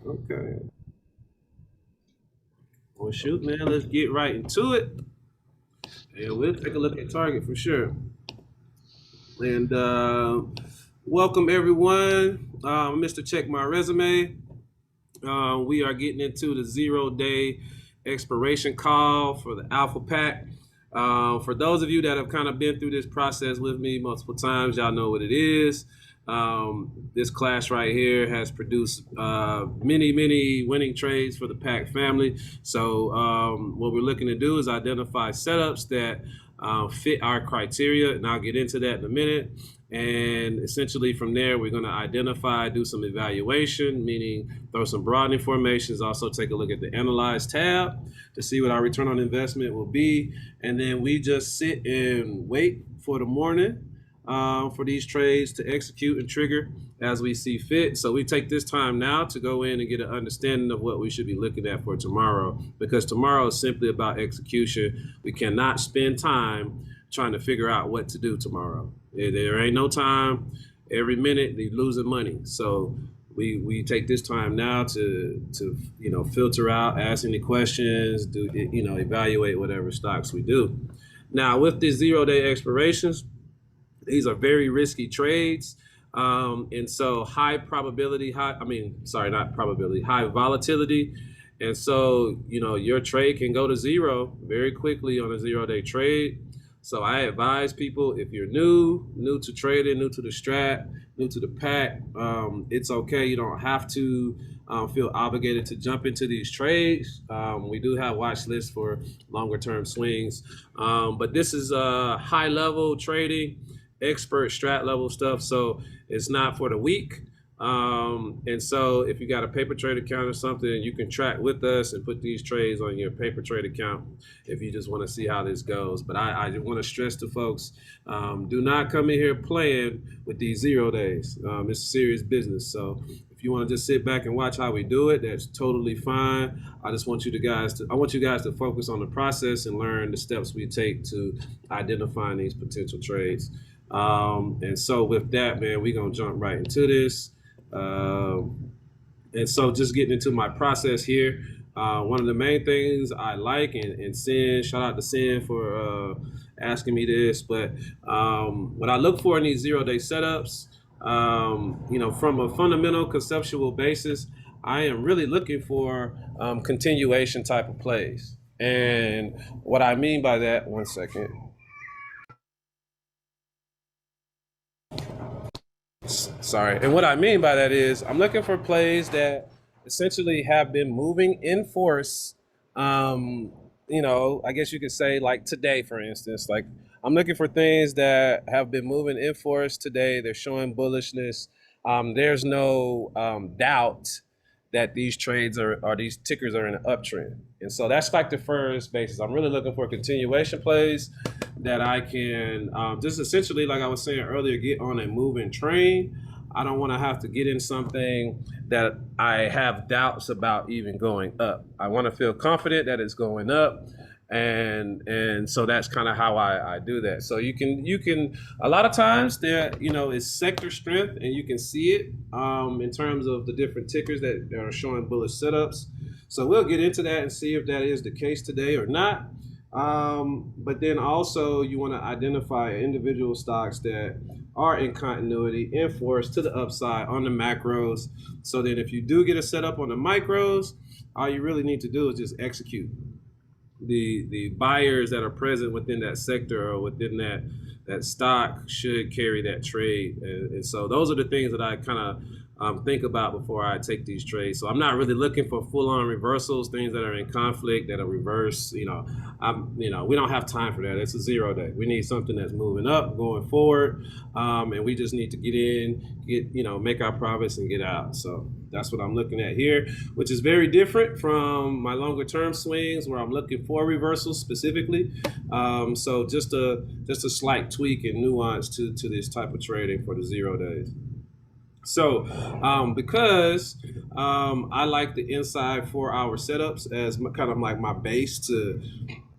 Okay. Well, shoot, man. Let's get right into it, and we'll take a look at target for sure. And welcome everyone. Mr. Check My Resume. We are getting into the 0 day expiration call for the Alphapack. For those of you that have kind of been through this process with me multiple times, y'all know what it is. This class right here has produced many winning trades for the Pack family. So what we're looking to do is identify setups that fit our criteria, and I'll get into that in a minute. And essentially from there, we're going to identify, do some evaluation, meaning throw some broadening formations, also take a look at the analyze tab to see what our return on investment will be. And then we just sit and wait for the morning for these trades to execute and trigger as we see fit. So we take this time now to go in and get an understanding of what we should be looking at for tomorrow, because tomorrow is simply about execution. We cannot spend time trying to figure out what to do tomorrow. There ain't no time. Every minute they're losing money. So we take this time now to filter out, ask any questions, do evaluate whatever stocks we do. Now with these 0 day expirations, these are very risky trades. And so high volatility. And so, your trade can go to zero very quickly on a 0 day trade. So I advise people, if you're new to trading, new to the strat, new to the pack, it's okay. You don't have to feel obligated to jump into these trades. We do have watch lists for longer term swings. But this is high level trading, expert strat level stuff. So it's not for the weak. And so if you got a paper trade account or something, you can track with us and put these trades on your paper trade account if you just want to see how this goes. But I want to stress to folks, do not come in here playing with these 0 days. It's serious business. So if you want to just sit back and watch how we do it, that's totally fine. I want you guys to focus on the process and learn the steps we take to identifying these potential trades. And so with that, man, we're going to jump right into this. And so just getting into my process here, one of the main things I like, and Sin, shout out to Sin for asking me this, but what I look for in these 0 day setups, from a fundamental conceptual basis, I am really looking for continuation type of plays. And what I mean by that, one second. Sorry. And what I mean by that is I'm looking for plays that essentially have been moving in force. I guess you could say like today, for instance, like I'm looking for things that have been moving in force today. They're showing bullishness. There's no doubt that these trades or these tickers are in an uptrend. And so that's like the first basis. I'm really looking for continuation plays that I can just essentially, like I was saying earlier, get on a moving train. I don't want to have to get in something that I have doubts about even going up. I want to feel confident that it's going up. And so that's kind of how I do that. So you can a lot of times there is sector strength, and you can see it in terms of the different tickers that are showing bullish setups. So we'll get into that and see if that is the case today or not. But then also you want to identify individual stocks that are in continuity, in force to the upside on the macros. So that if you do get a setup on the micros, all you really need to do is just execute. The buyers that are present within that sector or within that stock should carry that trade. And so those are the things that I kind of think about before I take these trades. So I'm not really looking for full-on reversals, things that are in conflict, that are reverse. We don't have time for that. It's a 0 day. We need something that's moving up, going forward, and we just need to get in, make our profits and get out. So that's what I'm looking at here, which is very different from my longer term swings where I'm looking for reversals specifically. So just a slight tweak and nuance to this type of trading for the 0 days. So because I like the inside 4-hour setups as kind of like my base to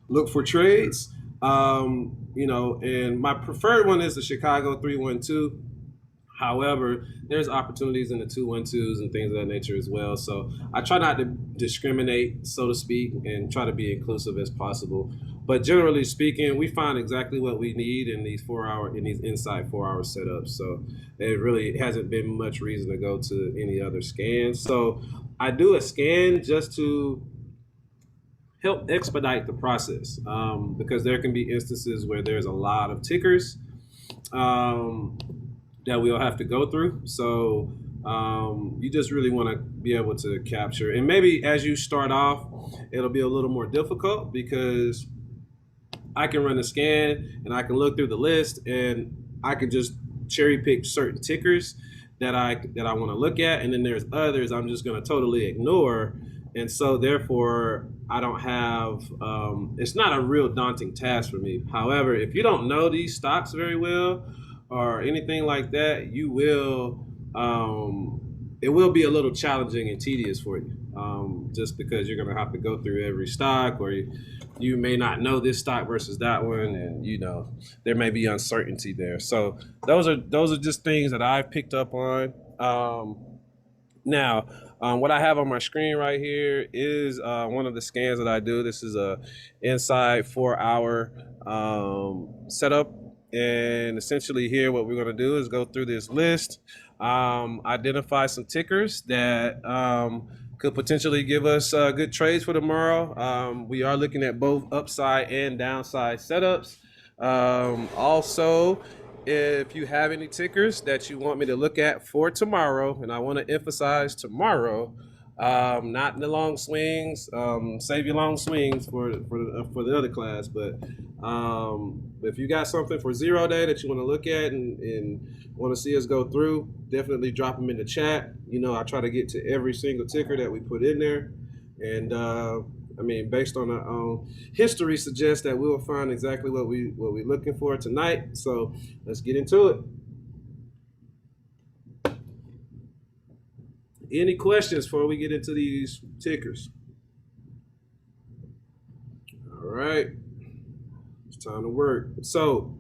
look for trades, and my preferred one is the Chicago 312. However, there's opportunities in the 212s and things of that nature as well. So I try not to discriminate, so to speak, and try to be inclusive as possible. But generally speaking, we find exactly what we need in these inside 4 hour setups. So it really hasn't been much reason to go to any other scans. So I do a scan just to help expedite the process, because there can be instances where there's a lot of tickers. That we'll have to go through. So you just really want to be able to capture. And maybe as you start off, it'll be a little more difficult because I can run a scan and I can look through the list and I can just cherry pick certain tickers that I want to look at, and then there's others I'm just going to totally ignore. And so therefore I don't have it's not a real daunting task for me. However, if you don't know these stocks very well or anything like that, you will it will be a little challenging and tedious for you, just because you're going to have to go through every stock, or you may not know this stock versus that one, and there may be uncertainty there. So those are just things that I've picked up on. Now, what I have on my screen right here is one of the scans that I do. This is a inside 4 hour setup. And essentially here, what we're going to do is go through this list, identify some tickers that could potentially give us good trades for tomorrow. We are looking at both upside and downside setups. Also, if you have any tickers that you want me to look at for tomorrow, and I want to emphasize tomorrow, not in the long swings. Save your long swings for the other class. But if you got something for 0 day that you want to look at and want to see us go through, definitely drop them in the chat. I try to get to every single ticker that we put in there, and based on our history, suggests that we will find exactly what we're looking for tonight. So let's get into it. Any questions before we get into these tickers? All right, it's time to work. So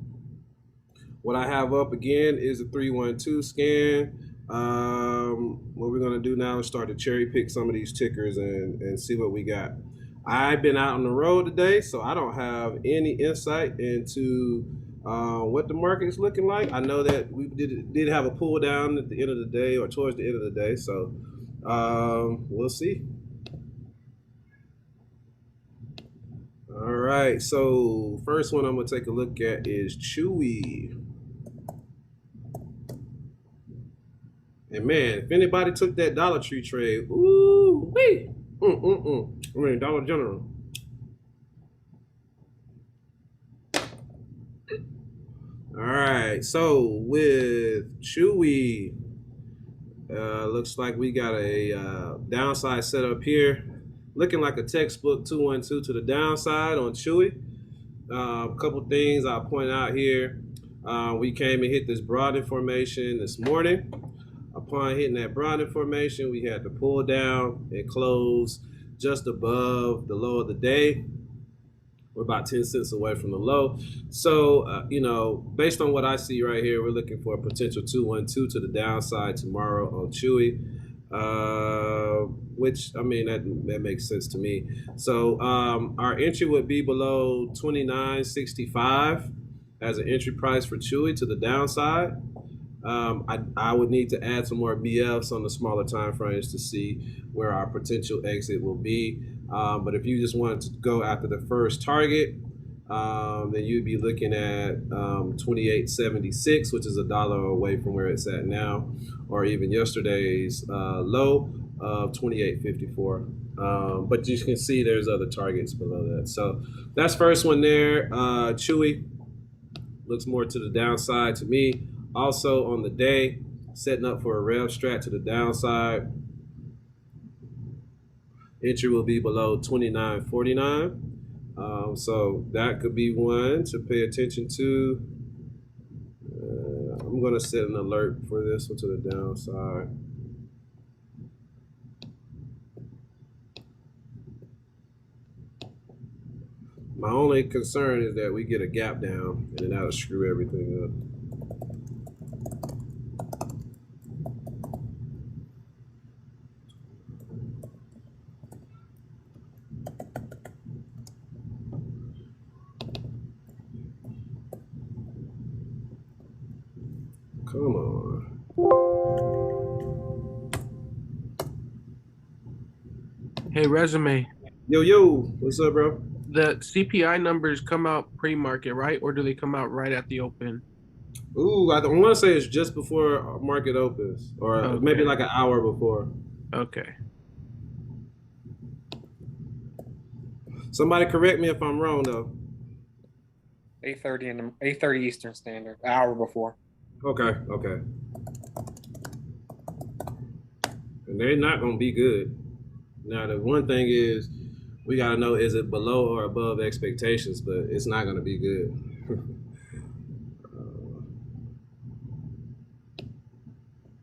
what I have up again is a 312 scan. What we're going to do now is start to cherry pick some of these tickers and see what we got. I've been out on the road today, so I don't have any insight into what the market's looking like. I know that we did have a pull down at the end of the day, or towards the end of the day, so we'll see. All right, so first one I'm gonna take a look at is Chewy. And man, if anybody took that Dollar Tree trade, ooh wee, Dollar General. All right, so with Chewy, looks like we got a downside setup here, looking like a textbook 212 to the downside on Chewy. A couple things I'll point out here. We came and hit this broadening formation this morning. Upon hitting that broadening formation, we had to pull down and close just above the low of the day. We're about 10 cents away from the low. So, based on what I see right here, we're looking for a potential 212 to the downside tomorrow on Chewy, which, that makes sense to me. So our entry would be below 29.65 as an entry price for Chewy to the downside. I would need to add some more BFs on the smaller time frames to see where our potential exit will be. But if you just wanted to go after the first target, then you'd be looking at 28.76, which is $1 away from where it's at now, or even yesterday's low of 28.54. But you can see there's other targets below that. So that's first one there. Chewy looks more to the downside to me. Also on the day, setting up for a rev strat to the downside. Entry will be below 29.49. So that could be one to pay attention to. I'm going to set an alert for this one to the downside. My only concern is that we get a gap down and then that'll screw everything up. Come on. Hey, Resume, Yo, what's up, bro? the CPI numbers come out pre-market, right? Or do they come out right at the open? Ooh, I want to say it's just before market opens, or maybe Okay, like an hour before. okay. Somebody correct me if I'm wrong, though. 8:30 in the 8:30 Eastern Standard, an hour before. Okay. And they're not gonna be good. Now, the one thing is, we gotta know, is it below or above expectations? But it's not gonna be good.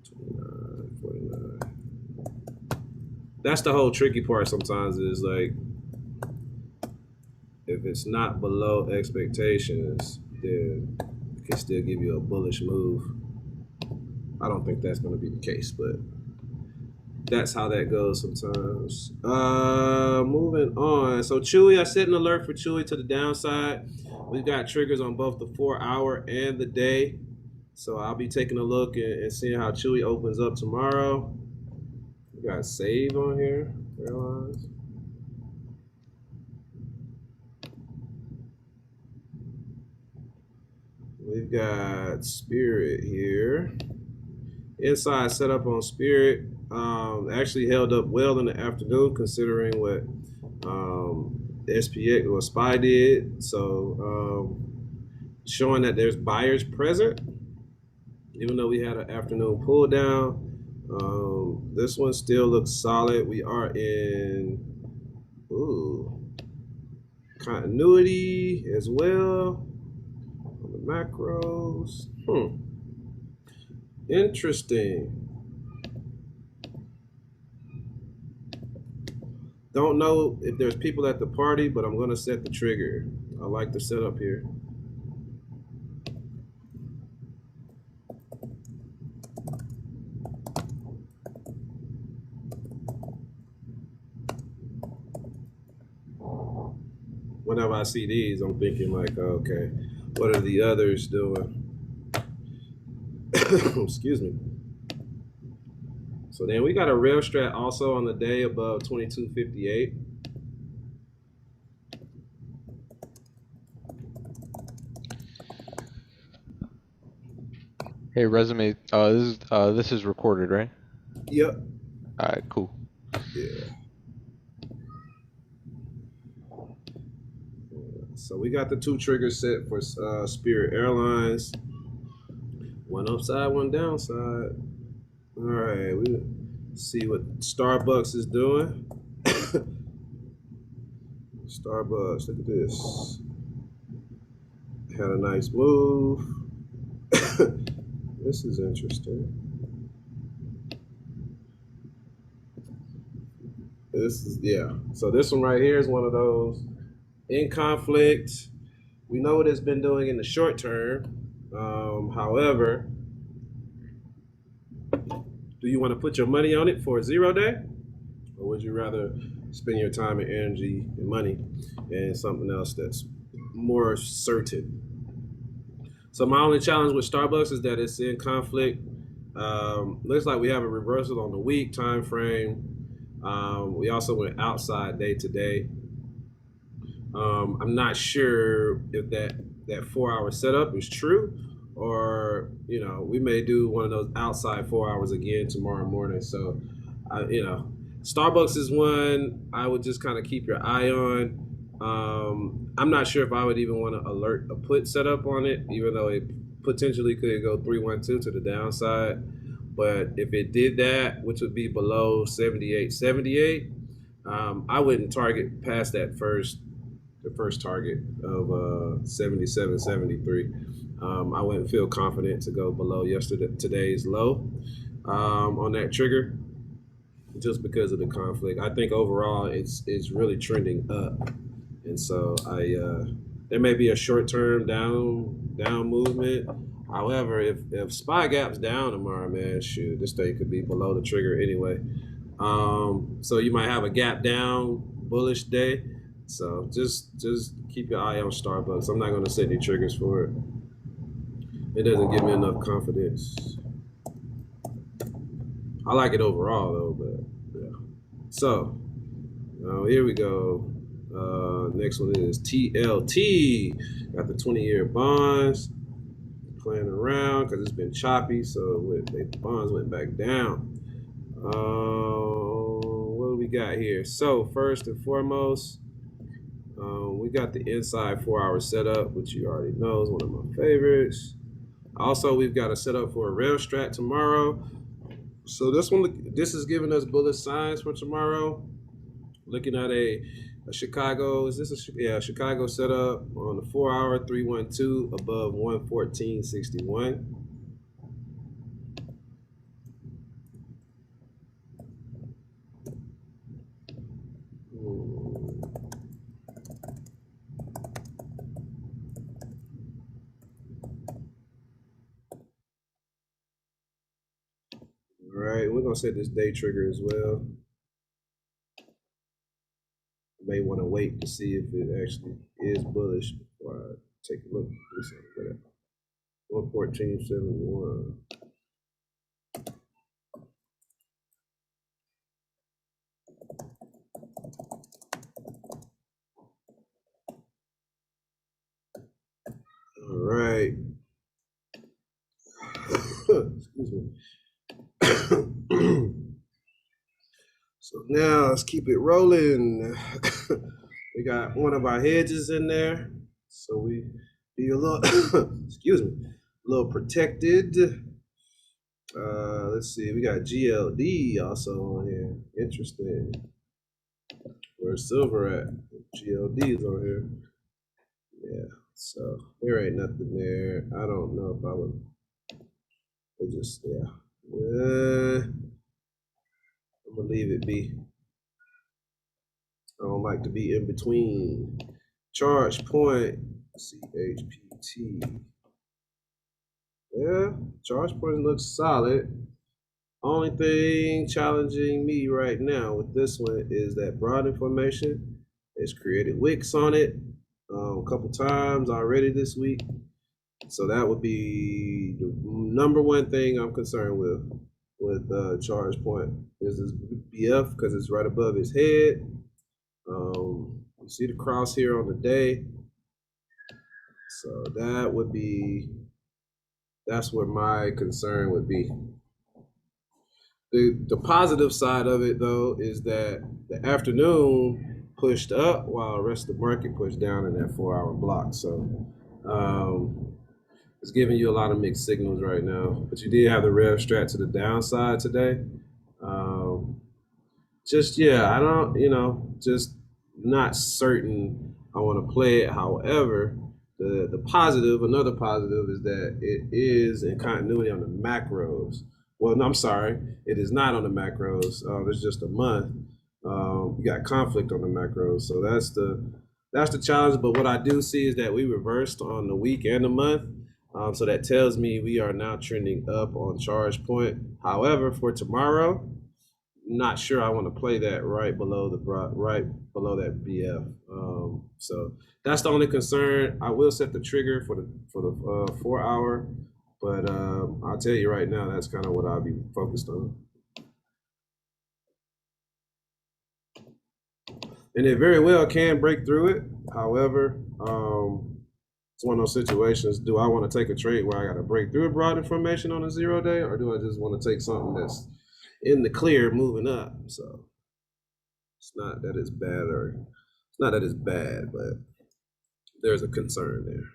29, 49. That's the whole tricky part. Sometimes is like, if it's not below expectations, then it can still give you a bullish move. I don't think that's gonna be the case, but that's how that goes sometimes. Moving on. So Chewy, I set an alert for Chewy to the downside. We've got triggers on both the 4 hour and the day. So I'll be taking a look and seeing how Chewy opens up tomorrow. We got save on here. Airlines. We've got Spirit here. Inside setup on Spirit. Actually held up well in the afternoon considering what SPX or SPY did. So showing that there's buyers present, even though we had an afternoon pull down. This one still looks solid. We are in continuity as well on the macros. Interesting. Don't know if there's people at the party, but I'm gonna set the trigger. I like the setup here. Whenever I see these, I'm thinking like, okay, what are the others doing? Excuse me. So then we got a rail strat also on the day above 2258. Hey, Resume. This is recorded, right? Yep. All right, cool. Yeah. So we got the two triggers set for Spirit Airlines. One upside, one downside. All right, we see what Starbucks is doing. Starbucks, look at this. Had a nice move. This is interesting. So this one right here is one of those in conflict. We know what it's been doing in the short term. However, do you want to put your money on it for a 0 day? Or would you rather spend your time and energy and money in something else that's more certain? So my only challenge with Starbucks is that it's in conflict. Looks like we have a reversal on the week time frame. We also went outside day to day. I'm not sure if that 4 hour setup is true, or we may do one of those outside 4 hours again tomorrow morning. So, Starbucks is one I would just kind of keep your eye on. I'm not sure if I would even want to alert a put setup on it, even though it potentially could go 312 to the downside. But if it did that, which would be below 78.78, I wouldn't target past the first target of 77.73. I wouldn't feel confident to go below today's low on that trigger, just because of the conflict. I think overall it's really trending up, and so there may be a short term down movement. However, if SPY gaps down tomorrow, man, shoot, this thing could be below the trigger anyway. So you might have a gap down bullish day. So just keep your eye on Starbucks. I'm not going to set any triggers for it. It doesn't give me enough confidence. I like it overall though, but yeah. So here we go. Next one is TLT. Got the 20-year bonds. Playing around because it's been choppy, so the bonds went back down. What do we got here? So first and foremost, we got the inside 4-hour setup, which you already know is one of my favorites. Also, we've got a setup for a rail strat tomorrow. So this is giving us bullish signs for tomorrow. Looking at a Chicago, Chicago setup on the 4-hour 312 above 114.61. All right, we're gonna set this day trigger as well. May want to wait to see if it actually is bullish before I take a look. 114.71. All right. Excuse me. So now let's keep it rolling. We got one of our hedges in there, so we be a little, excuse me, a little protected. Let's see, we got GLD also on here. Interesting. Where's silver at? GLD is on here. Yeah, so there ain't nothing there. I don't know if I would. It just, yeah. I'm gonna leave it be. I don't like to be in between. Charge point, CHPT. Yeah, charge point looks solid. Only thing challenging me right now with this one is that broad information. It's created wicks on it a couple times already this week. So that would be the number one thing I'm concerned with charge point is this BF because it's right above his head. You see the cross here on the day. So that's where my concern would be. The positive side of it though is that the afternoon pushed up while the rest of the market pushed down in that 4-hour block. So it's giving you a lot of mixed signals right now. But you did have the rev strat to the downside today. I don't, just not certain I want to play it. However, another positive is that it is in continuity on the macros. Well, no, I'm sorry, it is not on the macros. It's just a month. You got conflict on the macros, so that's the challenge. But what I do see is that we reversed on the week and the month. So that tells me we are now trending up on charge point. However, for tomorrow, not sure I want to play that right below that BF. So that's the only concern. I will set the trigger for the 4-hour, but I'll tell you right now that's kind of what I'll be focused on. And it very well can break through it. However, it's one of those situations. Do I want to take a trade where I got to break through a broad information on a 0-day, or do I just want to take something that's in the clear moving up? So it's not that it's bad, but there's a concern there.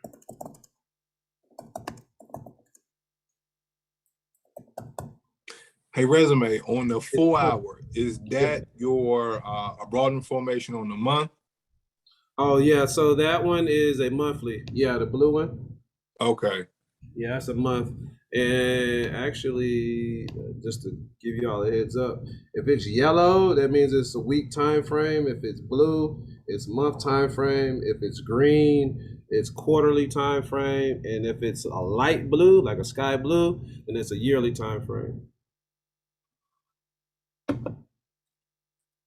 Hey, Resume, on the 4-hour, is that your broad information on the month? Oh yeah, so that one is a monthly. Yeah, the blue one. Okay. Yeah, that's a month. And actually, just to give you all a heads up, if it's yellow, that means it's a week time frame. If it's blue, it's month time frame. If it's green, it's quarterly time frame. And if it's a light blue, like a sky blue, then it's a yearly time frame.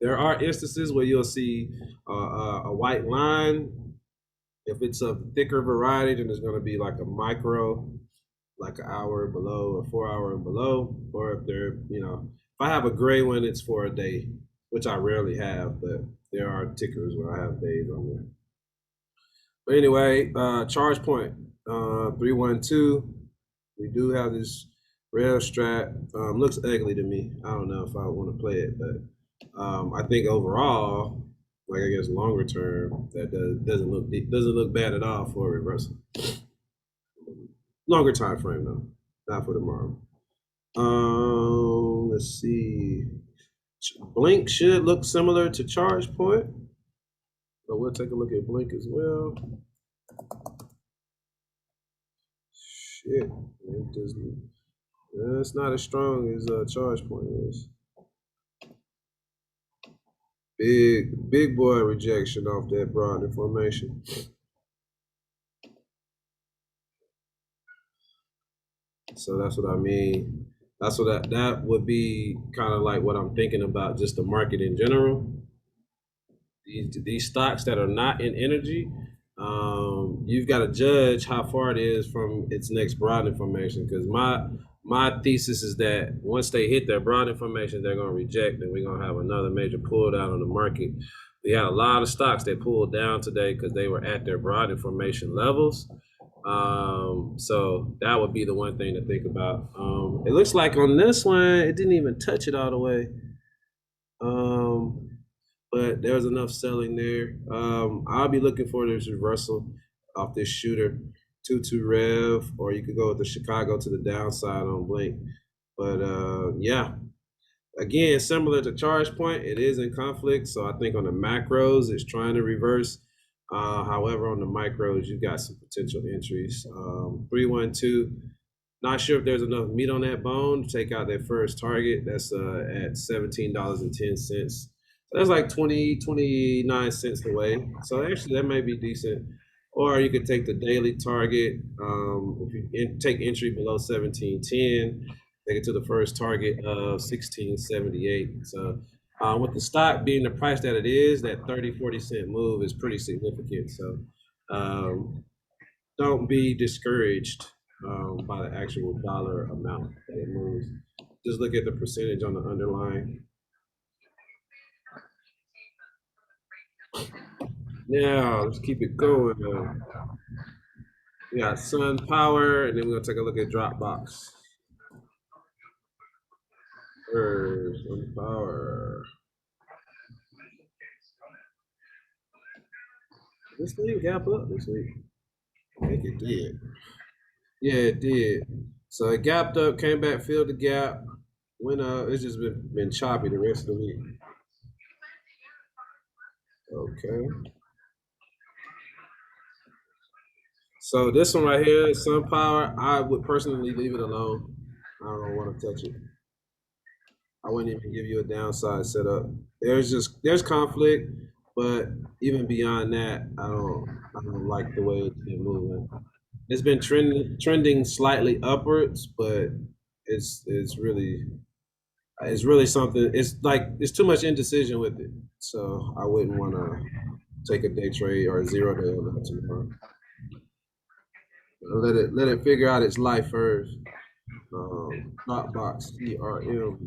There are instances where you'll see a white line. If it's a thicker variety, then there's going to be like a micro like an hour below or 4 hour and below, or if they're, if I have a gray one, it's for a day, which I rarely have, but there are tickers where I have days on there. But anyway, charge point 312. We do have this rail strat. Looks ugly to me. I don't know if I want to play it, but I think overall, like I guess longer term, that doesn't look bad at all for a reversal. Longer time frame though, not for tomorrow. Let's see. Blink should look similar to charge point. So we'll take a look at Blink as well. Shit, it's not as strong as charge point is. Big boy rejection off that broad formation. So that's what I mean. That's what that would be kind of like what I'm thinking about, just the market in general. These stocks that are not in energy, you've got to judge how far it is from its next broadening formation. Because my thesis is that once they hit their broadening formation, they're going to reject, and we're going to have another major pull down on the market. We had a lot of stocks that pulled down today because they were at their broadening formation levels. So that would be the one thing to think about. It looks like on this one, it didn't even touch it all the way. But there was enough selling there. I'll be looking for this reversal off this shooter, 2-2 rev, or you could go with the Chicago to the downside on Blink. But yeah, again, similar to charge point, it is in conflict. So I think on the macros, it's trying to reverse. However, on the micros, you got some potential entries. 312. Not sure if there's enough meat on that bone to take out that first target. That's at $17.10. That's like 29 cents away. So actually, that may be decent. Or you could take the daily target. If you take entry below 17.10, take it to the first target of 16.78. So with the stock being the price that it is, that 30-40 cent move is pretty significant. So don't be discouraged by the actual dollar amount that it moves. Just look at the percentage on the underlying. Now let's keep it going. We got Sun Power, and then we're gonna take a look at Dropbox. Sun Power. This thing gap up this week. I think it did. Yeah, it did. So it gapped up, came back, filled the gap, went up. It's just been choppy the rest of the week. Okay. So this one right here, Sun Power, I would personally leave it alone. I don't want to touch it. I wouldn't even give you a downside setup. There's conflict, but even beyond that, I don't like the way it's been moving. It's been trending slightly upwards, but it's really something. It's like it's too much indecision with it, so I wouldn't want to take a day trade or a 0 day on that tomorrow. Let it figure out its life first. Dropbox, CRM.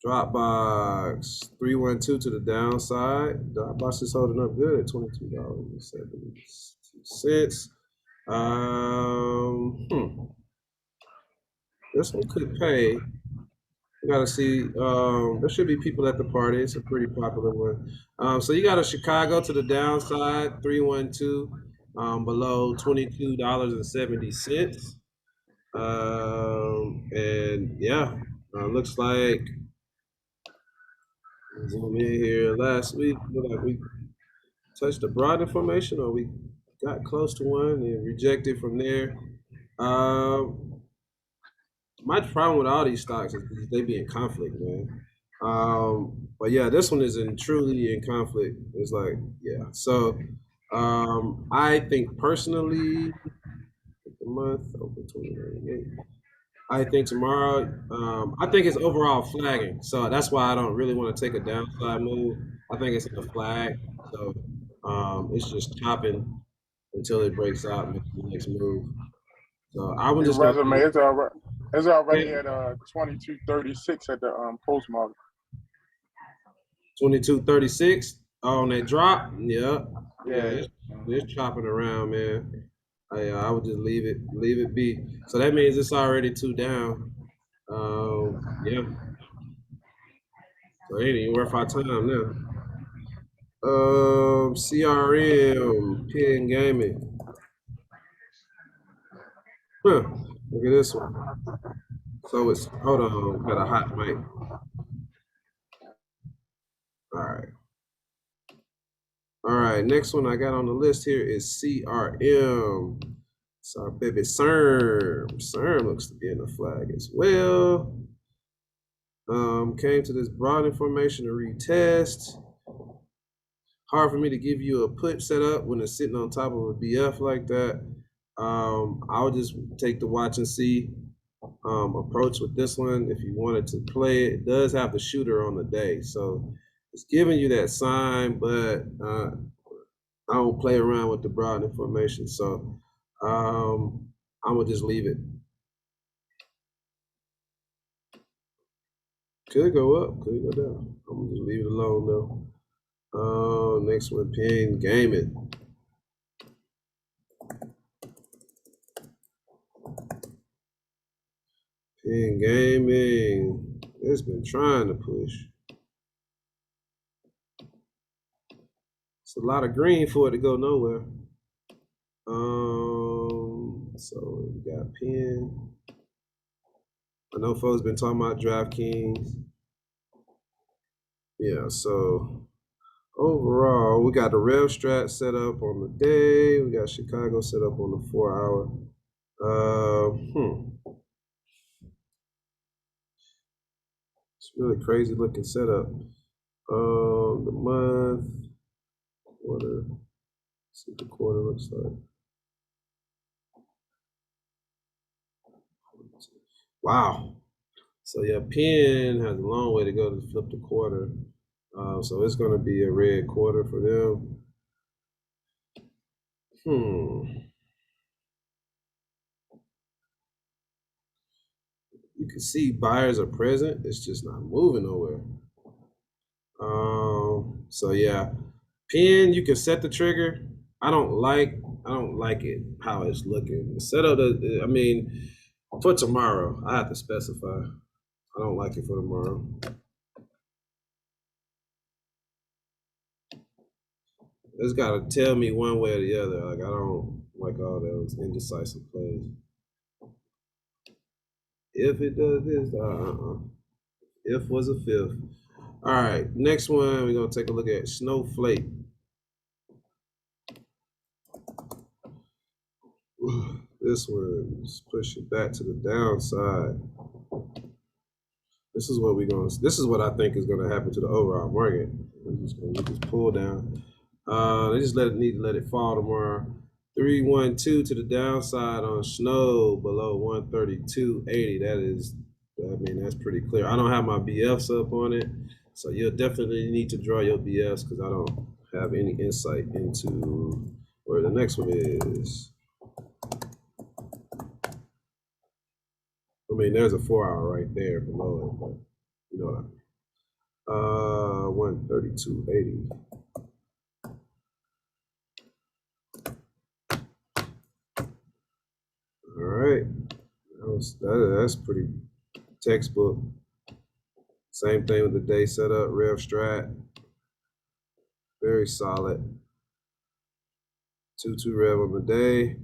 Dropbox 312 to the downside. Dropbox is holding up good at $22.72. This one could pay. We gotta see. There should be people at the party. It's a pretty popular one. So you got a Chicago to the downside, 312, below $22.70. And yeah, looks like zoom in here. Last week, like we touched the broad information, or we got close to one and rejected from there. My problem with all these stocks is they be in conflict, man. But yeah, this one is truly in conflict. It's like, yeah. So I think personally, the month open 2098. I think tomorrow, I think it's overall flagging. So that's why I don't really want to take a downside move. I think it's a flag. So it's just chopping. until it breaks out and makes the next move. So I was Hey, just gonna Resume, it's already yeah, at 22.36 at the post market. 22.36 on that drop. Yeah, Yeah. it's chopping around, man. I would just leave it be. So that means it's already 2 down. Yeah. So it ain't even worth our time now. CRM, Pin Gaming. Huh. Look at this one. So it's hold on, got a hot mic. All right. All right, next one I got on the list here is CRM. It's our baby CERM. CERM looks to be in the flag as well. Came to this broad information to retest. Hard for me to give you a put setup when it's sitting on top of a BF like that. I'll just take the watch and see approach with this one. If you wanted to play it, it does have the shooter on the day, so it's giving you that sign, but I don't play around with the broad information, so I'm gonna just leave it. Could go up, could go down. I'm gonna just leave it alone though. Next one, Pin Gaming. Pin Gaming. It's been trying to push. It's a lot of green for it to go nowhere. So we got Pin. I know folks been talking about DraftKings. Yeah, so overall, we got the Rev Strat set up on the day. We got Chicago set up on the 4 hour. It's really crazy looking setup. The month, quarter. Let's see what the quarter looks like. Wow. So yeah, Penn has a long way to go to flip the quarter. So it's going to be a red quarter for them. You can see buyers are present. It's just not moving nowhere. So yeah, Penn, you can set the trigger. I don't like it how it's looking. The setup, I mean, for tomorrow, I have to specify. I don't like it for tomorrow. It's got to tell me one way or the other. Like I don't like all those indecisive plays. If it does this, if was a fifth. All right, next one we're gonna take a look at Snowflake. This one's push it back to the downside. This is what I think is gonna happen to the overall market. I'm just gonna get this pull down. They just need to let it fall tomorrow. 312 to the downside on Snow below 132.80. That's pretty clear. I don't have my BFs up on it, so you'll definitely need to draw your BFs because I don't have any insight into where the next one is. I mean, there's a 4 hour right there below it, but you know what I mean. 132.80. All right, that's pretty textbook. Same thing with the day setup, Rev Strat. Very solid. 2-2 Rev on the day.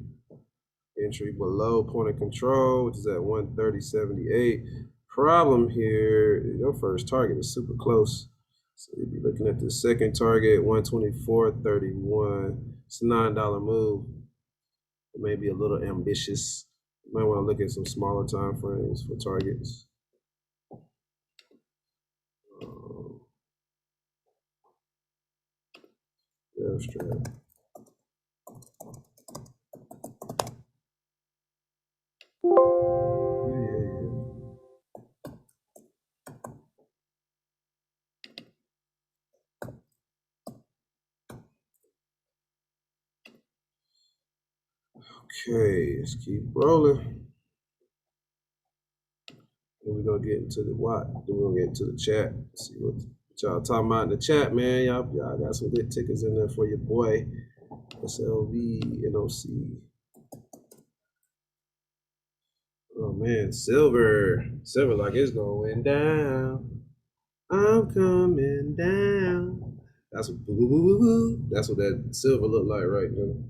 Entry below point of control, which is at 130.78. Problem here, your first target is super close. So you'll be looking at the second target, 124.31. It's a $9 move. It may be a little ambitious. You might want to look at some smaller time frames for targets. Rev Strat. Okay, let's keep rolling. Then we're gonna get into the what? Then we're gonna get into the chat. See what y'all talking about in the chat, man. Y'all got some good tickets in there for your boy. SLV Oh man, silver like it's going down. I'm coming down. That's what that's what that silver look like right now.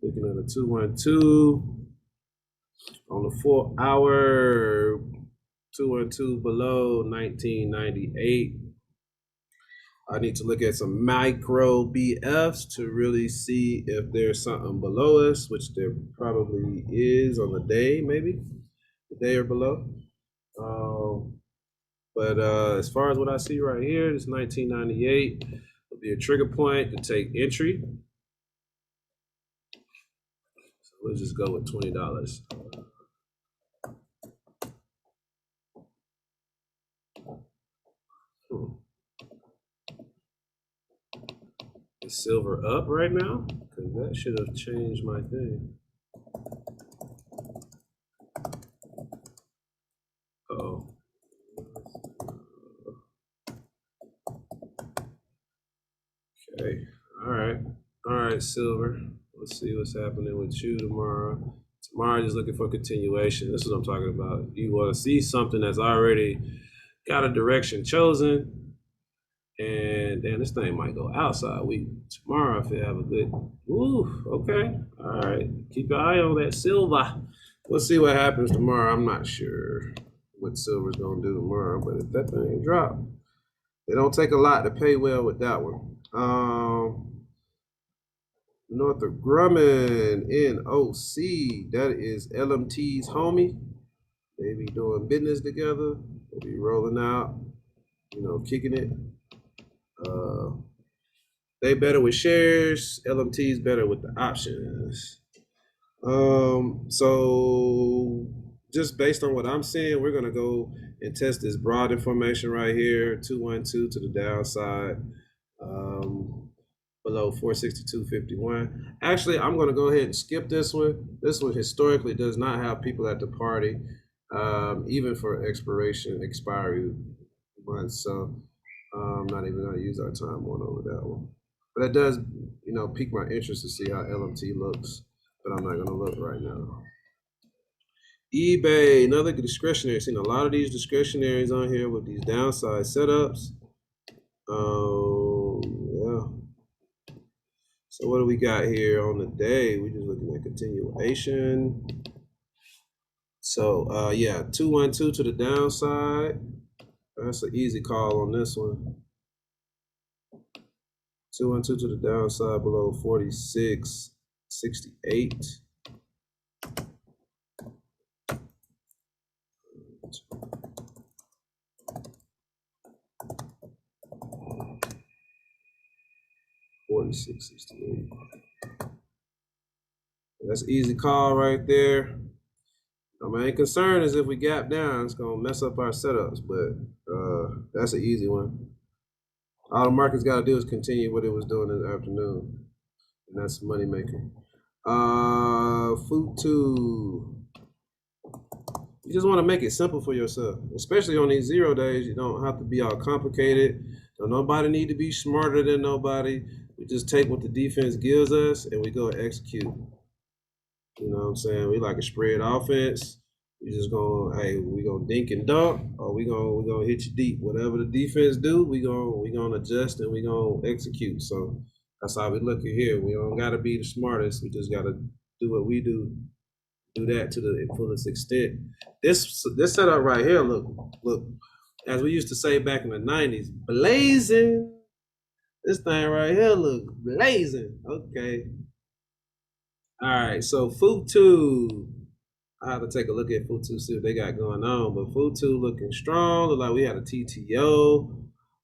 Looking at a 212 on the 4 hour. 212 below 1998. I need to look at some micro BFs to really see if there's something below us, which there probably is on the day, maybe the day or below. But as far as what I see right here, this 1998 will be a trigger point to take entry. So let's just go with $20. Is silver up right now? Because that should have changed my thing. Uh-oh. Okay. All right, silver. Let's see what's happening with you tomorrow. Tomorrow, just looking for continuation. This is what I'm talking about. You want to see something that's already got a direction chosen, and then this thing might go outside. Tomorrow, if you have a good, okay. All right, keep your eye on that silver. We'll see what happens tomorrow. I'm not sure what silver's gonna do tomorrow, but if that thing drop, it don't take a lot to pay well with that one. Northrop Grumman NOC, that is LMT's homie. They be doing business together. They be rolling out, kicking it. They better with shares. LMT's better with the options. So just based on what I'm seeing, we're gonna go and test this broad information right here, 212 to the downside. Below 462.51. Actually, I'm going to go ahead and skip this one. This one historically does not have people at the party, even for expiry months. So I'm not even going to use our time on over that one. But it does, pique my interest to see how LMT looks. But I'm not going to look right now. eBay, another discretionary. Seen a lot of these discretionaries on here with these downside setups. Yeah. So what do we got here on the day? We're just looking at continuation. So yeah, 212 to the downside. That's an easy call on this one. 212 to the downside below 46.68. $46.68. That's an easy call right there. My main concern is if we gap down, it's gonna mess up our setups, but that's an easy one. All the market's got to do is continue what it was doing in the afternoon, and that's money making. Futu. You just want to make it simple for yourself, especially on these 0 days. You don't have to be all complicated. Don't nobody need to be smarter than nobody. We just take what the defense gives us and we go execute. You know what I'm saying? We like a spread offense. We just we gonna dink and dunk, or we gonna hit you deep. Whatever the defense do, we gonna adjust and we gonna execute. So that's how we look at here. We don't gotta be the smartest. We just gotta do what we do. Do that to the fullest extent. This setup right here, look, as we used to say back in the 90s, blazing. This thing right here look blazing. Okay. All right, so Futu. I have to take a look at Futu, see what they got going on. But Futu looking strong. Look like we had a TTO.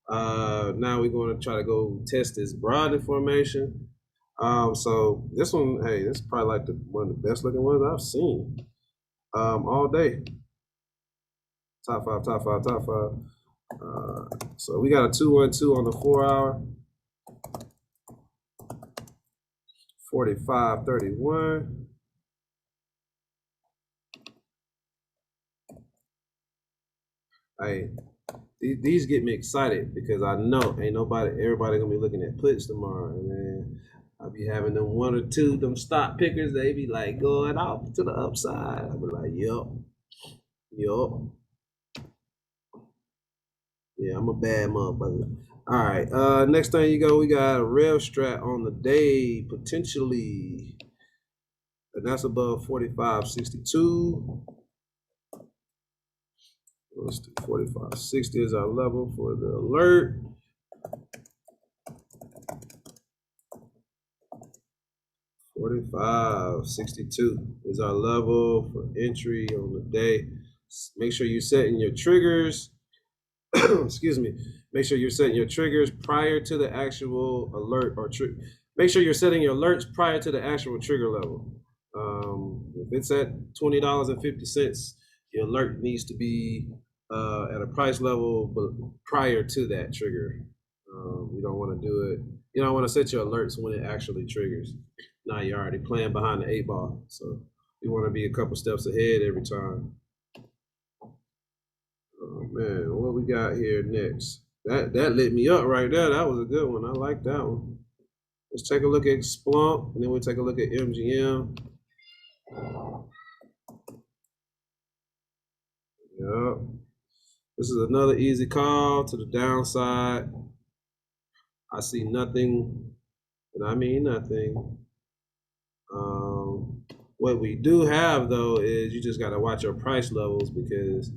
Now we're going to try to go test this broad information. So this one, hey, this is probably like one of the best looking ones I've seen all day. Top five. So we got a 212 on the 4 hour. 45.31. These get me excited because I know ain't everybody gonna be looking at puts tomorrow, and then I'll be having them one or two them stock pickers. They be like going off to the upside. I'll be like, yup. Yeah, I'm a bad motherfucker. All right, next thing we got a rev strat on the day potentially, and that's above 45.62. Let's do 45.60 is our level for the alert. 45.62 is our level for entry on the day. Make sure you're setting your triggers. Excuse me. Make sure you're setting your triggers prior to the actual alert or make sure you're setting your alerts prior to the actual trigger level. If it's at $20.50, your alert needs to be at a price level but prior to that trigger. You don't want to do it. You don't want to set your alerts when it actually triggers. Now you're already playing behind the 8-ball. So you want to be a couple steps ahead every time. Oh man, what we got here next? That lit me up right there. That was a good one. I like that one. Let's take a look at Splunk, and then we'll take a look at MGM. Yep. This is another easy call to the downside. I see nothing, and I mean nothing. What we do have though is you just got to watch your price levels because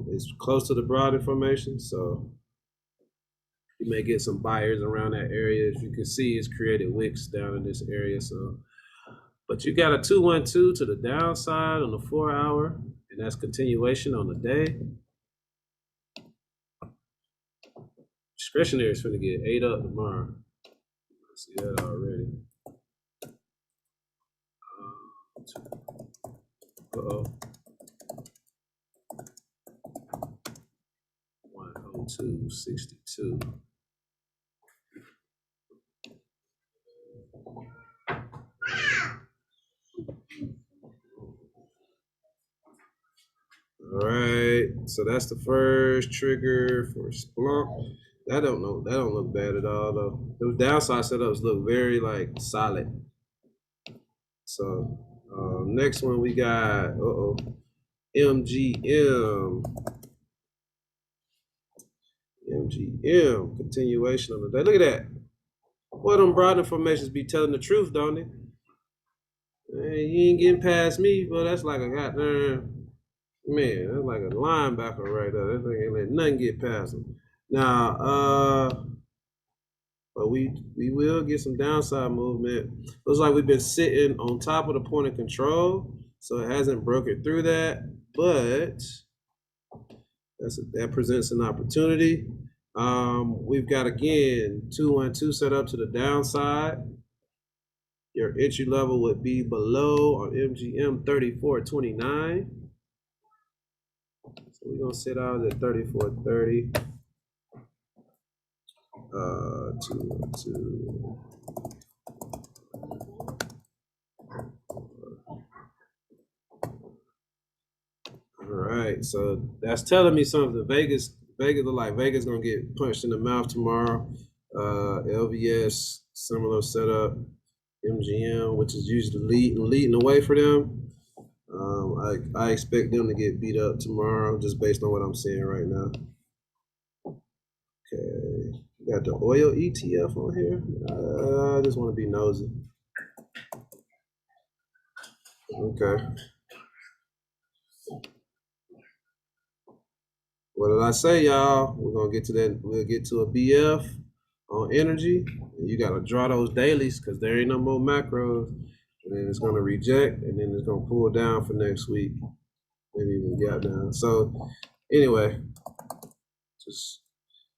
it's close to the broad information, so you may get some buyers around that area. As you can see, it's created wicks down in this area. So, but you got a 212 to the downside on the 4-hour, and that's continuation on the day. Discretionary is going to get 8 up tomorrow. I see that already. Uh-oh. 102.62. All right, so that's the first trigger for Splunk. That don't look bad at all though. Those downside setups look very like solid. So next one we got MGM. MGM continuation of the day. Look at that. Boy, them broad informations be telling the truth, don't they? Man, you ain't getting past me, but that's like a goddamn man. That's like a linebacker right there. That thing ain't let nothing get past him. Now, but we will get some downside movement. Looks like we've been sitting on top of the point of control, so it hasn't broken through that, but that presents an opportunity. We've got again 212 set up to the downside. Your entry level would be below on MGM 34.29. So we're gonna set ours at 34.30. 212. All right, so that's telling me something. Vegas look like Vegas gonna get punched in the mouth tomorrow. LVS similar setup. MGM, which is usually leading away for them. I expect them to get beat up tomorrow, just based on what I'm seeing right now. Okay, got the oil ETF on here. I just want to be nosy. Okay. What did I say, y'all? We're gonna get to that. We'll get to a BF on energy. And you gotta draw those dailies because there ain't no more macros. And then it's gonna reject, and then it's gonna pull down for next week. Maybe even gap down. So anyway, just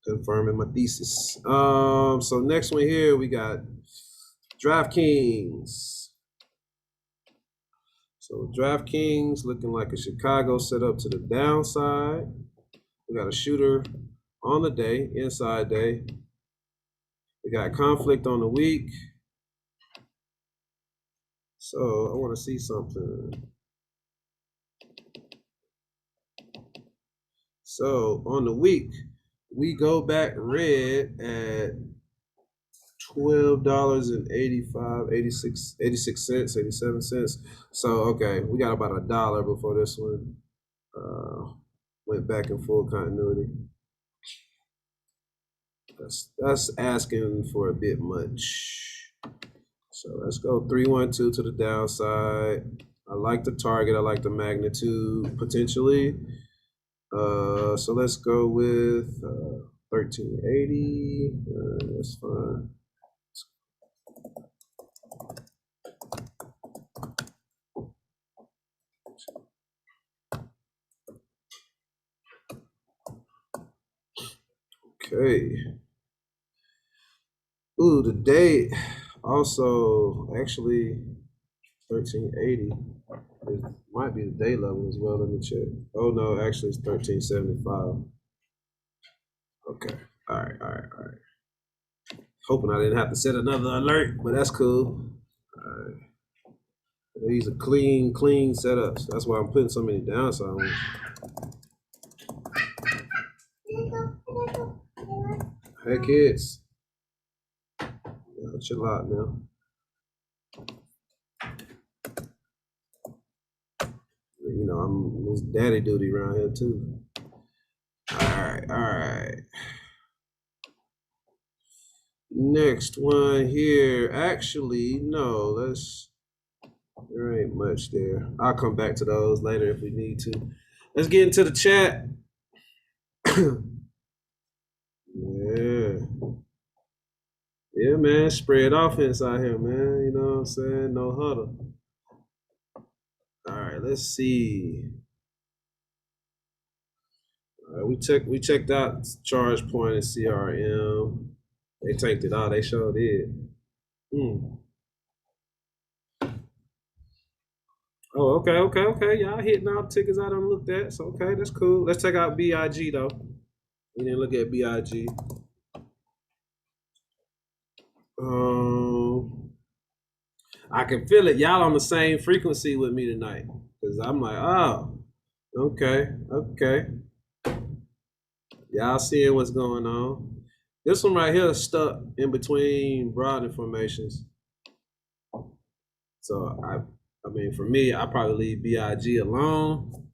confirming my thesis. So next one here we got DraftKings. So DraftKings looking like a Chicago setup to the downside. We got a shooter on the day, inside day. We got conflict on the week. So I want to see something. So on the week, we go back red at $12.85, 86 cents, 87 cents. So okay, we got about $1 before this one went back in full continuity. That's asking for a bit much. So let's go 312 to the downside. I like the target. I like the magnitude potentially. So let's go with 1380. That's fine. Okay. Ooh, the date also actually 1380. It might be the day level as well. Let me check. Oh no, actually it's 1375. Okay. All right. Hoping I didn't have to set another alert, but that's cool. All right. These are clean setups. That's why I'm putting so many downside ones. Hey kids. Chill out now. You know, it's daddy duty around here too. All right. Next one here. Actually, no, there ain't much there. I'll come back to those later if we need to. Let's get into the chat. Yeah, man, spread offense out here, man. You know what I'm saying? No huddle. All right, let's see. All right, we checked out charge point and CRM. They tanked it out. They sure did. Oh, okay. Y'all hitting all tickets I done looked at. So okay, that's cool. Let's check out BIG though. We didn't look at BIG. I can feel it. Y'all on the same frequency with me tonight. Cause I'm like, oh, okay. Y'all seeing what's going on. This one right here is stuck in between broad formations. So I mean, for me, I probably leave BIG alone.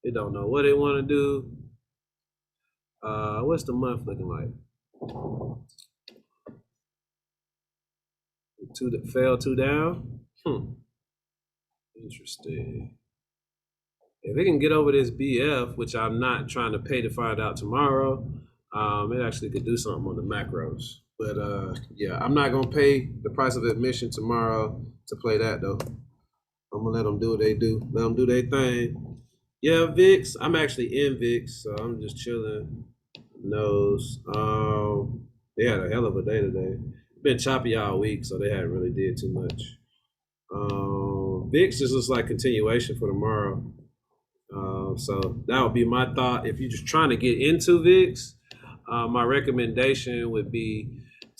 They don't know what they want to do. What's the month looking like? Fell two down. Interesting. If they can get over this BF, which I'm not trying to pay to find out tomorrow, it actually could do something on the macros. But yeah, I'm not gonna pay the price of admission tomorrow to play that though. I'm gonna let them do what they do. Let them do their thing. Yeah, VIX. I'm actually in VIX, so I'm just chilling. Nose. They had a hell of a day today. Been choppy all week, so they haven't really did too much. VIX just looks like continuation for tomorrow. So that would be my thought. If you're just trying to get into VIX, my recommendation would be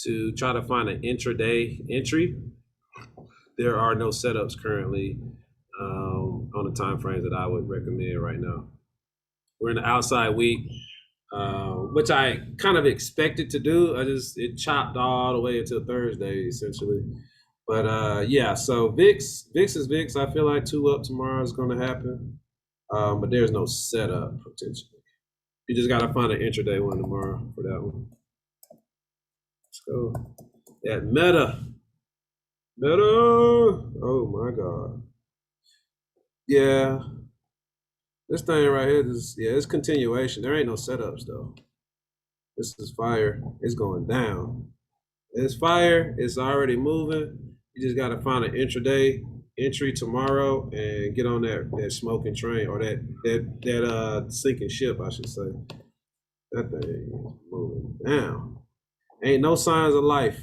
to try to find an intraday entry. There are no setups currently on the time frames that I would recommend right now. We're in the outside week, which I kind of expected to do. It chopped all the way until Thursday essentially. But yeah, so VIX is VIX. I feel like 2 up tomorrow is going to happen, but there's no setup potentially. You just got to find an intraday one tomorrow for that one. Let's go. That meta. Oh my God. Yeah. This thing right here it's continuation. There ain't no setups though. This is fire. It's going down. It's fire. It's already moving. You just got to find an intraday entry tomorrow and get on that smoking train, or that sinking ship, I should say. That thing is moving down. Ain't no signs of life.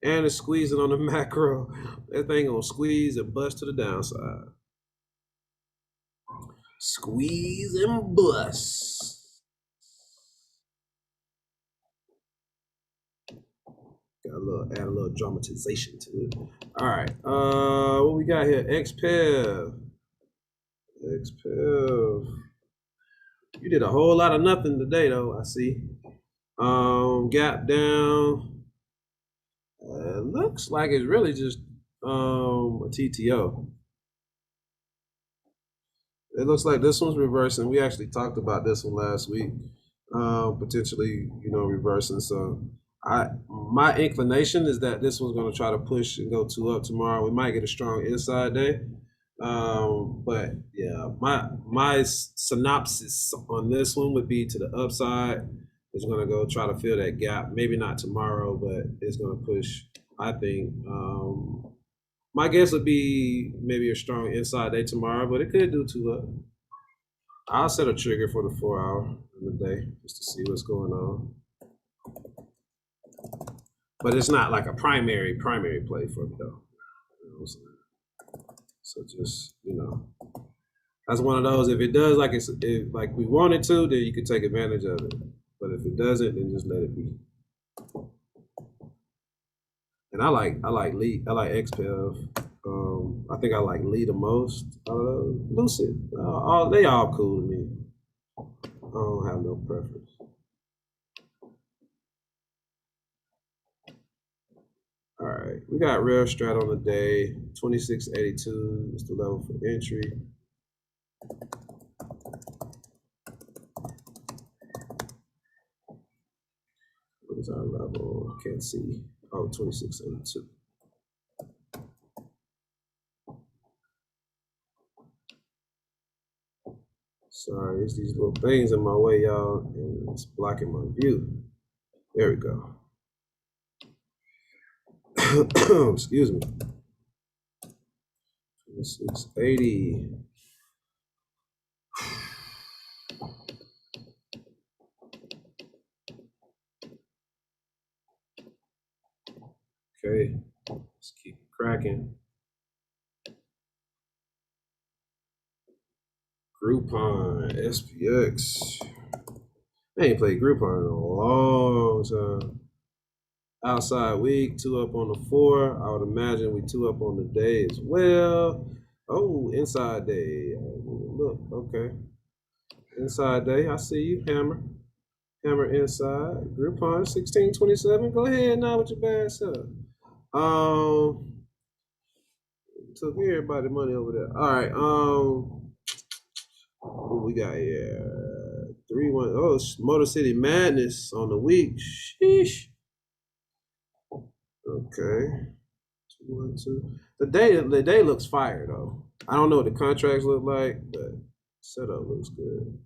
And it's squeezing on the macro. That thing gonna squeeze and bust to the downside. Squeeze and bust. add a little dramatization to it. All right. What we got here? XPEV. You did a whole lot of nothing today, though. I see. Gap down. Looks like it's really just a TTO. It looks like this one's reversing. We actually talked about this one last week, potentially, reversing. So my inclination is that this one's going to try to push and go 2 up tomorrow. We might get a strong inside day. But yeah, my synopsis on this one would be to the upside. It's going to go try to fill that gap. Maybe not tomorrow, but it's going to push, I think. My guess would be maybe a strong inside day tomorrow, but it could do 2 up. I'll set a trigger for the 4 hour in the day just to see what's going on. But it's not like a primary play for me though. So just, that's one of those. If it does like like we want it to, then you can take advantage of it. But if it doesn't, then just let it be. And I like XPEV. I think I like Lee the most. Lucid. They all cool to me. I don't have no preference. All right, we got Real Strat on the day. 2682 is the level for entry. What is our level? Can't see. Oh, 2682. Sorry, it's these little things in my way, y'all, and it's blocking my view. There we go. Excuse me. 2680. Okay, let's keep cracking. Groupon, SPX. I ain't played Groupon in a long time. Outside week, 2 up on the 4. I would imagine we 2 up on the day as well. Oh, inside day. Look, okay. Inside day, I see you, Hammer. Hammer inside. Groupon 1627. Go ahead now with your bad self. Took everybody money over there. All right. What we got here? 3-1. Oh, Motor City Madness on the week. Sheesh. Okay. 2-1-2. The day looks fire though. I don't know what the contracts look like, but setup looks good.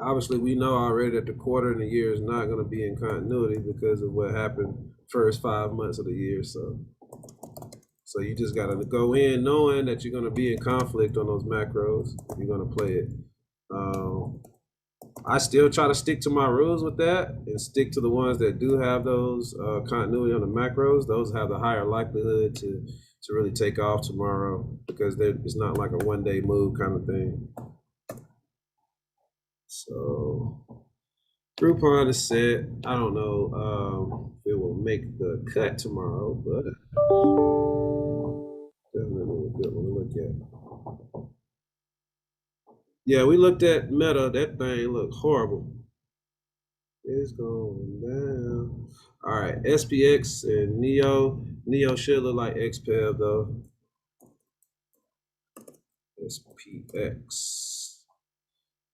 Obviously, we know already that the quarter and the year is not going to be in continuity because of what happened first 5 months of the year. So you just got to go in knowing that you're going to be in conflict on those macros if you're going to play it. I still try to stick to my rules with that and stick to the ones that do have those continuity on the macros. Those have the higher likelihood to really take off tomorrow because it's not like a one-day move kind of thing. So Groupon is set. I don't know if it will make the cut tomorrow, but definitely a good one to look at. Yeah, we looked at Meta. That thing looked horrible. It's going down. All right, SPX and Neo. Neo should look like XPEV though. SPX.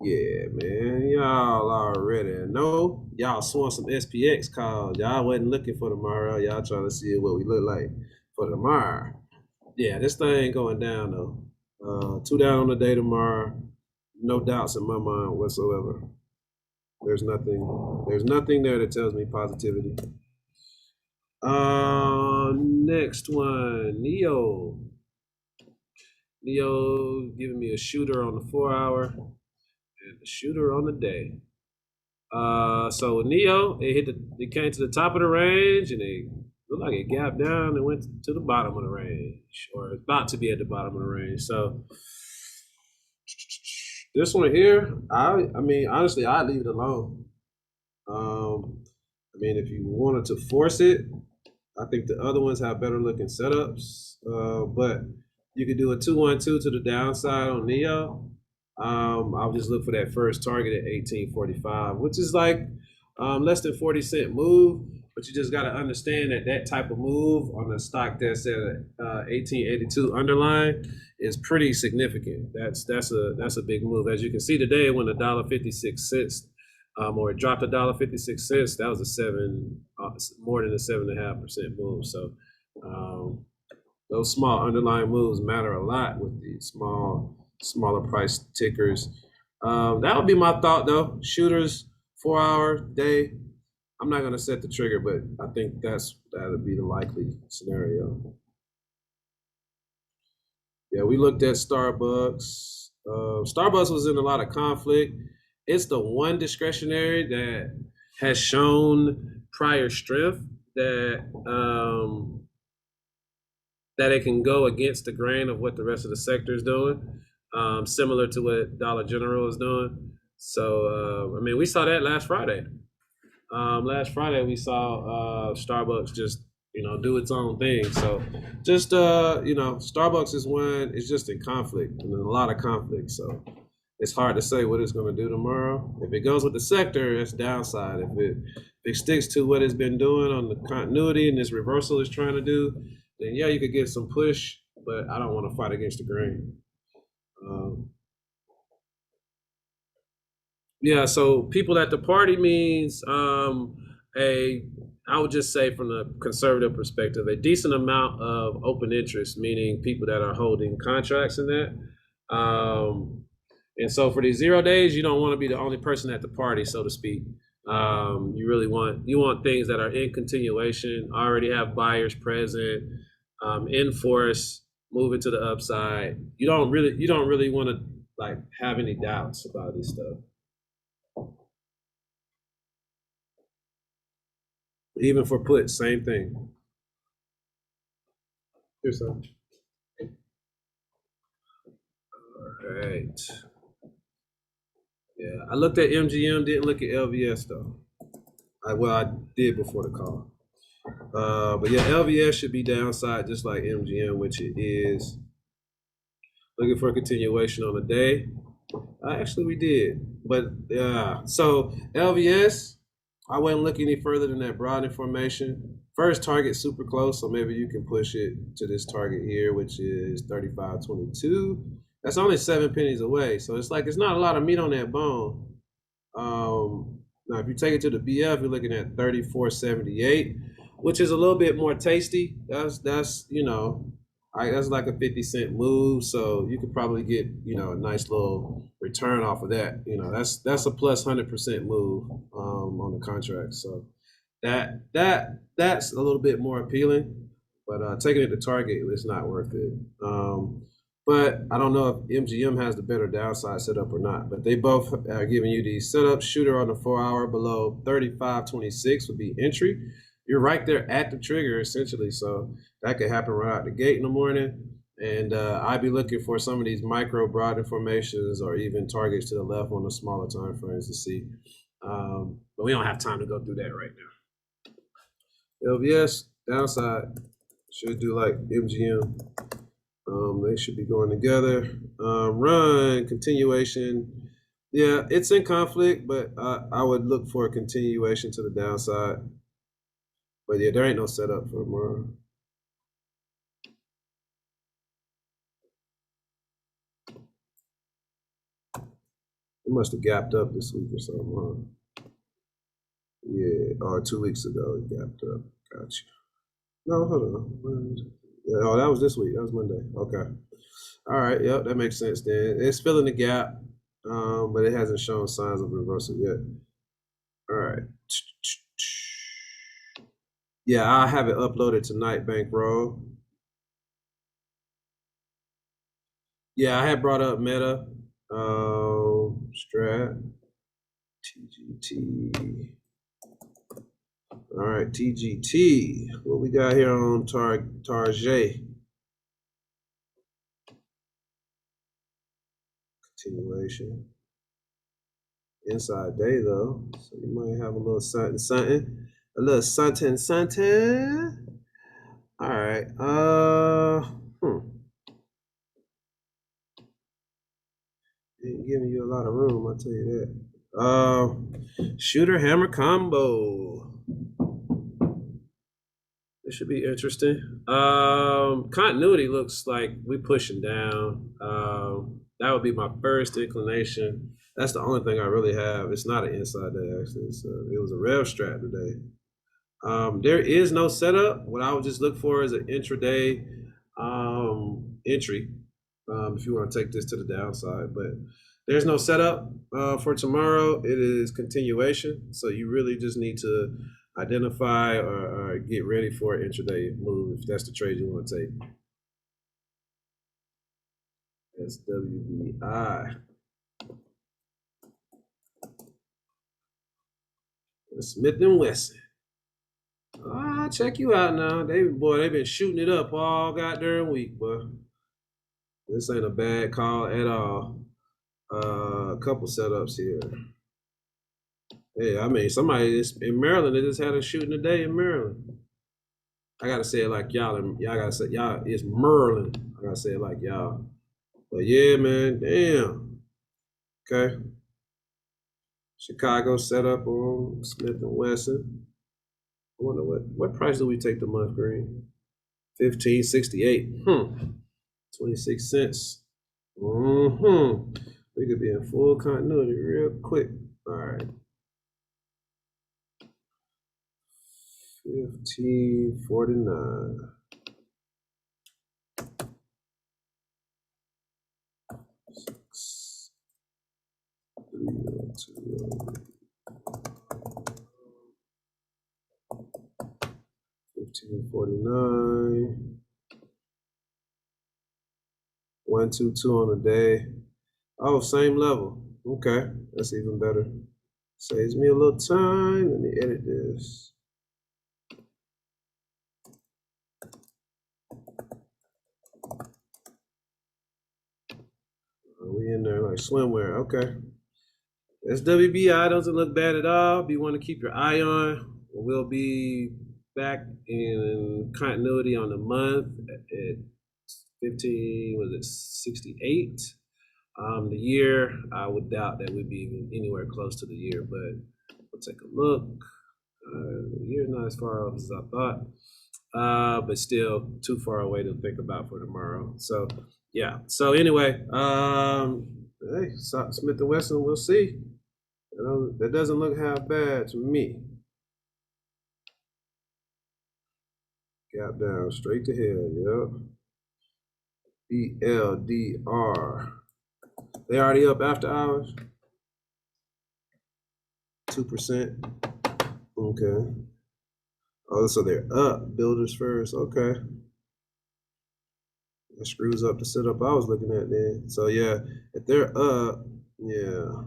Yeah, man, y'all already know. Y'all swung some SPX calls. Y'all wasn't looking for tomorrow. Y'all trying to see what we look like for tomorrow. Yeah, this thing going down though. 2 down on the day tomorrow. No doubts in my mind whatsoever. There's nothing there that tells me positivity. Next one, Neo. Neo giving me a shooter on the 4 hour and a shooter on the day. So Neo, it came to the top of the range and it looked like it gapped down and went to the bottom of the range, or about to be at the bottom of the range. So this one here, I mean, honestly, I'd leave it alone. I mean, if you wanted to force it, I think the other ones have better looking setups. But you could do a 2-1-2 to the downside on Neo. I'll just look for that first target at 1845, which is like less than 40-cent move. But you just got to understand that that type of move on a stock that's at 1882 underlying is pretty significant. That's a big move. As you can see today, when $1.56, or it dropped $1.56, that was more than a 7.5% move. So those small underlying moves matter a lot with the smaller price tickers. That would be my thought though. Shooters, 4-hour day. I'm not gonna set the trigger, but I think that'll be the likely scenario. Yeah, we looked at Starbucks. Starbucks was in a lot of conflict. It's the one discretionary that has shown prior strength that that it can go against the grain of what the rest of the sector is doing, similar to what Dollar General is doing. So I mean, we saw that last Friday. Last Friday we saw Starbucks just do its own thing. So just Starbucks is just in conflict and a lot of conflict. So it's hard to say what it's going to do tomorrow. If it goes with the sector, it's downside. If it sticks to what it's been doing on the continuity and this reversal is trying to do, then yeah, you could get some push. But I don't want to fight against the grain. Yeah, so people at the party means I would just say from the conservative perspective, a decent amount of open interest, meaning people that are holding contracts in that. And so for these 0 days, you don't want to be the only person at the party, so to speak. You really want things that are in continuation, already have buyers present, in force, moving to the upside. You don't really want to like have any doubts about this stuff. Even for put, same thing. Here's some. All right. Yeah, I looked at MGM, didn't look at LVS though. I did before the call. But yeah, LVS should be downside just like MGM, which it is. Looking for a continuation on the day. Actually, we did. But so LVS, I wouldn't look any further than that broad information. First target super close, so maybe you can push it to this target here, which is 35.22. That's only 7 pennies away, so it's not a lot of meat on that bone. Now, if you take it to the BF, you're looking at 34.78, which is a little bit more tasty. That's that's like a 50-cent move, so you could probably get a nice little return off of that. That's a plus 100% move on the contract. So that's a little bit more appealing, but taking it to target is not worth it. But I don't know if MGM has the better downside setup or not. But they both are giving you the setup. Shooter on the 4-hour below 35.26 would be entry. You're right there at the trigger essentially, so that could happen right out the gate in the morning. And I'd be looking for some of these micro broad formations or even targets to the left on the smaller time frames to see. But we don't have time to go through that right now. LVS downside should do like MGM. They should be going together. Run continuation. Yeah, it's in conflict, but I would look for a continuation to the downside. But yeah, there ain't no setup for tomorrow. It must have gapped up this week or something, huh? Yeah, or 2 weeks ago it gapped up. Gotcha. No, hold on. Yeah, oh, that was this week. That was Monday. Okay. All right. Yep, that makes sense then. It's filling the gap, but it hasn't shown signs of reversal yet. All right. Yeah, I have it uploaded tonight, Bankroll. Yeah, I had brought up Meta, Strat, TGT. All right, TGT. What we got here on Target? Continuation. inside day though, so you might have a little something, something, a little something, something. All right. Ain't giving you a lot of room, I'll tell you that. Shooter hammer combo. This should be interesting. Continuity looks like we pushing down. That would be my first inclination. That's the only thing I really have. It's not an inside day actually. It was a rev strat today. There is no setup. What I would just look for is an intraday entry. If you want to take this to the downside, but there's no setup for tomorrow. It is continuation. So you really just need to identify or get ready for an intraday move if that's the trade you want to take. That's WBI. Smith and Wesson. Check you out now. They've been shooting it up all goddamn week, boy. This ain't a bad call at all. A couple setups here. Yeah, I mean, somebody in Maryland, they just had a shooting today in Maryland. I gotta say it like y'all. Y'all gotta say y'all. It's Merlin. I gotta say it like y'all. But yeah, man, damn. Okay. Chicago set up on Smith and Wesson. I wonder what price do we take the month green? 1568. 26 cents. We could be in full continuity real quick. All right. 1549. Six, 1549. 122 on the day. Oh, same level. Okay, that's even better. Saves me a little time. Let me edit this. We in there like swimwear. Okay. SWBI doesn't look bad at all. Be one to keep your eye on. We'll be back in continuity on the month at 15, was it 68? The year, I would doubt that we'd be even anywhere close to the year, but we'll take a look. The year's not as far off as I thought, but still too far away to think about for tomorrow. So yeah. So anyway, hey, Smith and Wesson, we'll see. That doesn't look half bad to me. Gap down, straight to hell. Yep. BLDR. They already up after hours. 2%. Okay. Oh, so they're up. Builders first. Okay. That screws up the setup I was looking at then. So yeah, if they're up, yeah.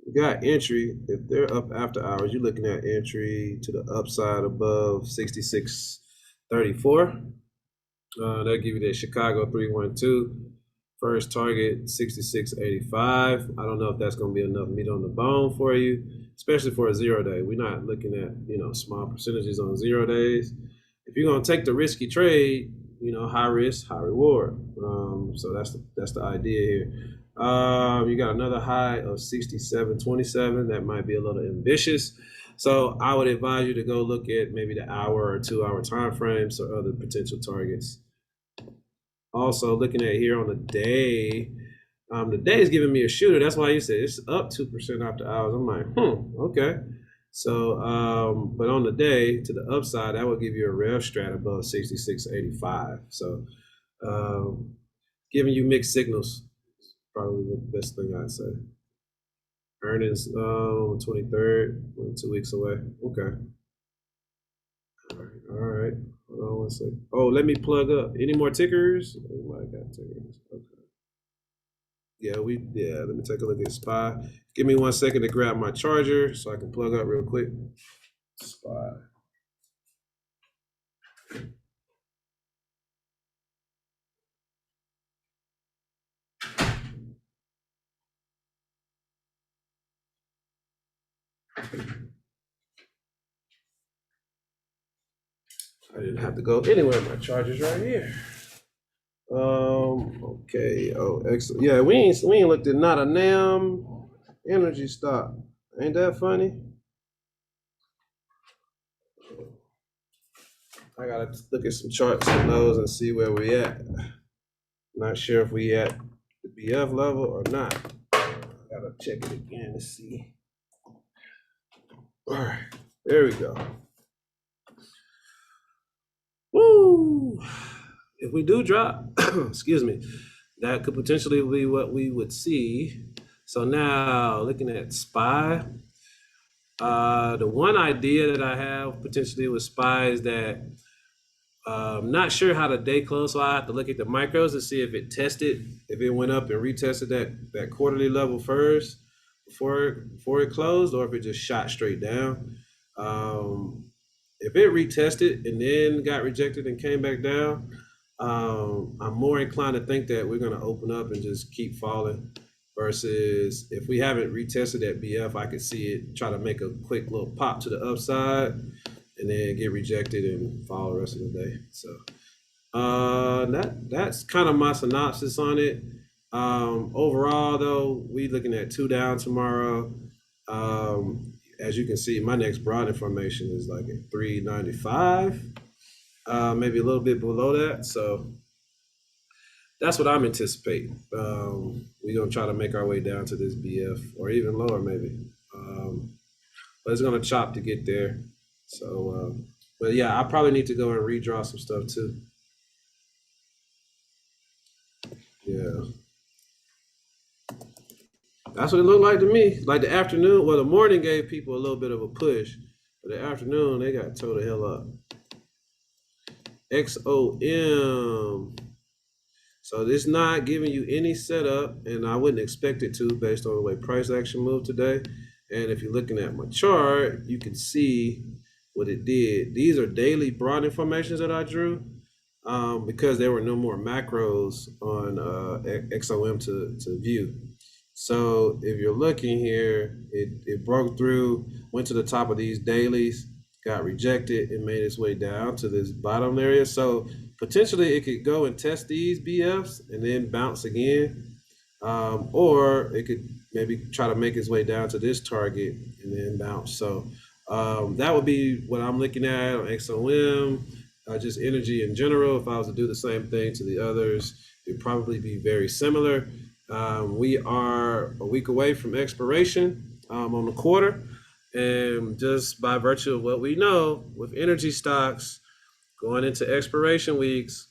You got entry. If they're up after hours, you're looking at entry to the upside above 66.34. That'll give you that Chicago 312. First target 66.85. I don't know if that's going to be enough meat on the bone for you, especially for a 0 day. We're not looking at small percentages on 0 days. If you're going to take the risky trade, high risk, high reward. So that's the idea here. You got another high of 67.27. That might be a little ambitious. So I would advise you to go look at maybe the hour or 2 hour time frames or other potential targets. Also looking at here on the day is giving me a shooter. That's why you said it's up 2% after hours. I'm like, okay. So, but on the day to the upside, that will give you a rev strat above 66.85. So, giving you mixed signals, probably the best thing I'd say. Earnings, 23rd, 2 weeks away. Okay. All right. Hold on one second. Oh, let me plug up. Any more tickers? Oh, I got tickers. Okay. Yeah, let me take a look at SPY. Give me 1 second to grab my charger so I can plug up real quick. SPY. I didn't have to go anywhere. My charger's right here. Okay. Oh, excellent. Yeah, we ain't looked at not a damn energy stock. Ain't that funny? I gotta look at some charts on those and see where we at. Not sure if we at the BF level or not. Gotta check it again to see. All right, there we go. Woo! If we do drop, excuse me, that could potentially be what we would see. So now looking at SPY, the one idea that I have potentially with SPY is that I'm not sure how the day closed, so I have to look at the micros to see if it tested, if it went up and retested that quarterly level first before it closed, or if it just shot straight down. If it retested and then got rejected and came back down, I'm more inclined to think that we're going to open up and just keep falling. Versus if we haven't retested that BF, I could see it try to make a quick little pop to the upside and then get rejected and fall the rest of the day. So that's kind of my synopsis on it. Overall, though, we looking at 2 down tomorrow. As you can see, my next broad information is like at 395, maybe a little bit below that. So that's what I'm anticipating. We're gonna try to make our way down to this BF or even lower, maybe. But it's gonna chop to get there. So, but yeah, I probably need to go and redraw some stuff too. Yeah. That's what it looked like to me. Like the afternoon, well, the morning gave people a little bit of a push, but the afternoon, they got towed the hell up. XOM. So this not giving you any setup, and I wouldn't expect it to based on the way price action moved today. And if you're looking at my chart, you can see what it did. These are daily broad informations that I drew because there were no more macros on XOM to view. So if you're looking here, it broke through, went to the top of these dailies, got rejected, and made its way down to this bottom area. So potentially it could go and test these BFs and then bounce again. Or it could maybe try to make its way down to this target and then bounce. So that would be what I'm looking at on XOM, just energy in general. If I was to do the same thing to the others, it'd probably be very similar. We are a week away from expiration on the quarter. And just by virtue of what we know with energy stocks going into expiration weeks,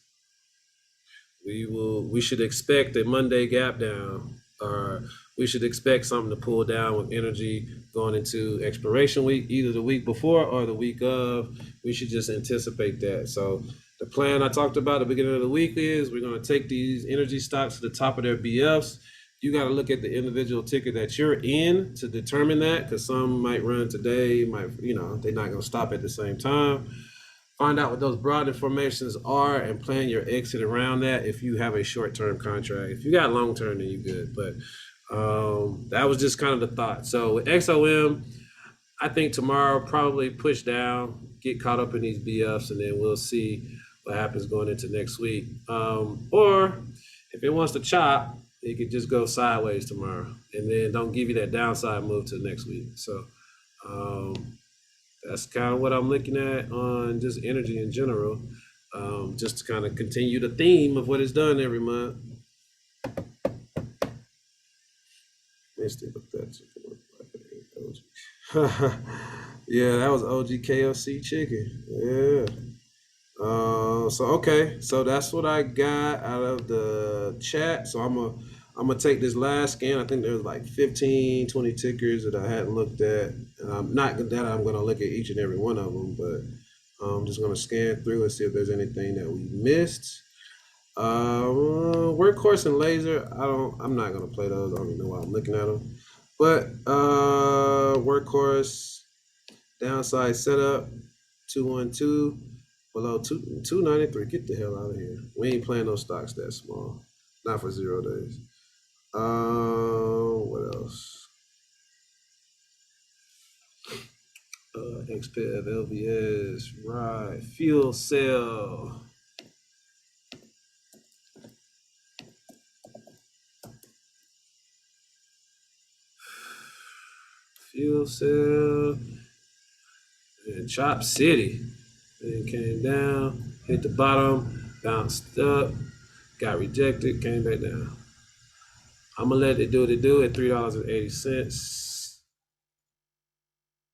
we should expect a Monday gap down, or we should expect something to pull down with energy going into expiration week, either the week before or the week of. We should just anticipate that. So the plan I talked about at the beginning of the week is we're going to take these energy stocks to the top of their BFs. You got to look at the individual ticker that you're in to determine that, because some might run today, they're not going to stop at the same time. Find out what those broad informations are and plan your exit around that if you have a short-term contract. If you got long-term, then you're good. But that was just kind of the thought. So with XOM, I think tomorrow probably push down, get caught up in these BFs, and then we'll see what happens going into next week. Or if it wants to chop, it could just go sideways tomorrow and then don't give you that downside move to next week. So that's kind of what I'm looking at on just energy in general, just to kind of continue the theme of what it's done every month. Missed it, but that's yeah, that was OG KFC chicken. Yeah. So that's what I got out of the chat. So I'm gonna take this last scan. I think there's like 15, 20 tickers that I hadn't looked at. And I'm not that I'm gonna look at each and every one of them, but I'm just gonna scan through and see if there's anything that we missed. Workhorse and laser, I'm not gonna play those. I don't even know why I'm looking at them. But workhorse, downside setup, 212. Below 293. Get the hell out of here. We ain't playing those stocks that small. Not for 0 days. What else? XPEV, LBS, right. Fuel cell. Fuel cell. And Chop City. It came down, hit the bottom, bounced up, got rejected, came back down. I'm gonna let it do what it do at $3.80.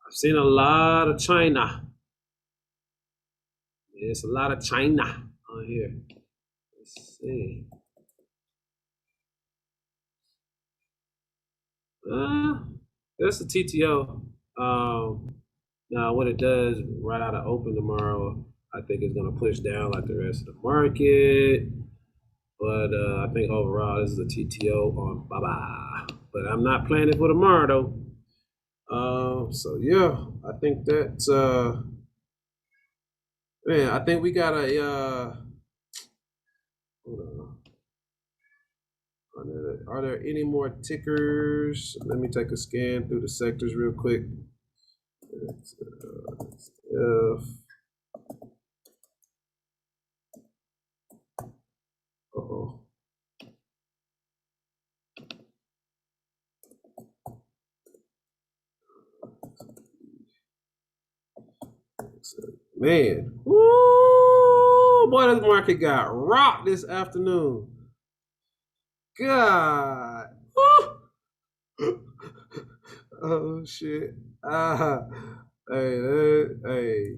I've seen a lot of China. It's a lot of China on here. Let's see. That's the TTO. Now what it does right out of open tomorrow, I think it's gonna push down like the rest of the market. But I think overall this is a TTO on bye-bye. But I'm not planning for tomorrow though. So yeah, I think that's man, I think we got a hold on. Are there any more tickers? Let me take a scan through the sectors real quick. Uh-oh. Man, woo, boy, this market got rocked this afternoon. God. Oh shit. Hey.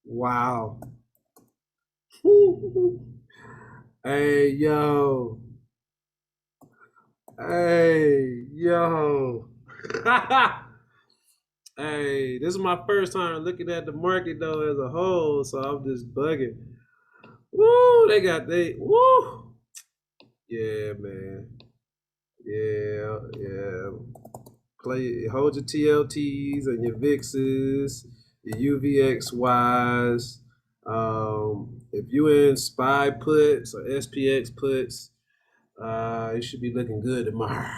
Wow. Hey, yo. Hey, yo. Hey, this is my first time looking at the market though as a whole, so I'm just bugging. Woo, woo. Yeah, man. Yeah. Hold your TLTs and your VIXs, your UVXYs. If you in SPY puts or SPX puts, it should be looking good tomorrow.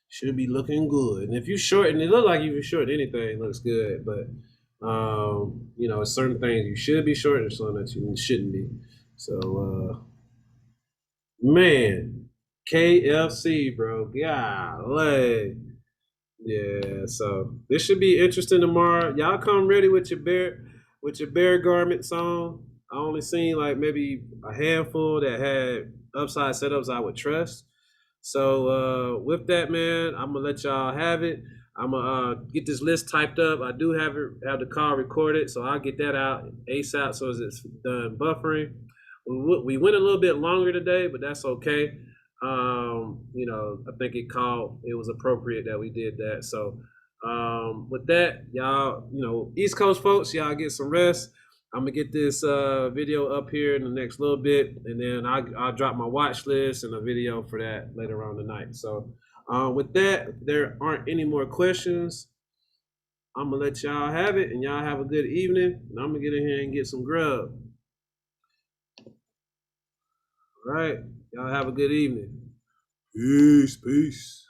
Should be looking good. And if you short, and it look like you short anything, looks good. But you know, certain things you should be short and some that you shouldn't be. So man, KFC, bro. Golly. Yeah, so this should be interesting tomorrow. Y'all come ready with your bear garments on. I only seen like maybe a handful that had upside setups I would trust. So with that, man, I'm gonna let y'all have it. I'm gonna get this list typed up. I do have the call recorded, so I'll get that out ASAP so as it's done buffering. We went a little bit longer today, but that's okay. You know, I think it was appropriate that we did that. So with that, y'all, you know, East Coast folks, y'all get some rest. I'm gonna get this video up here in the next little bit, and then I'll drop my watch list and a video for that later on tonight. So with that, if there aren't any more questions, I'm gonna let y'all have it, and y'all have a good evening. And I'm gonna get in here and get some grub. All right, y'all have a good evening. Peace.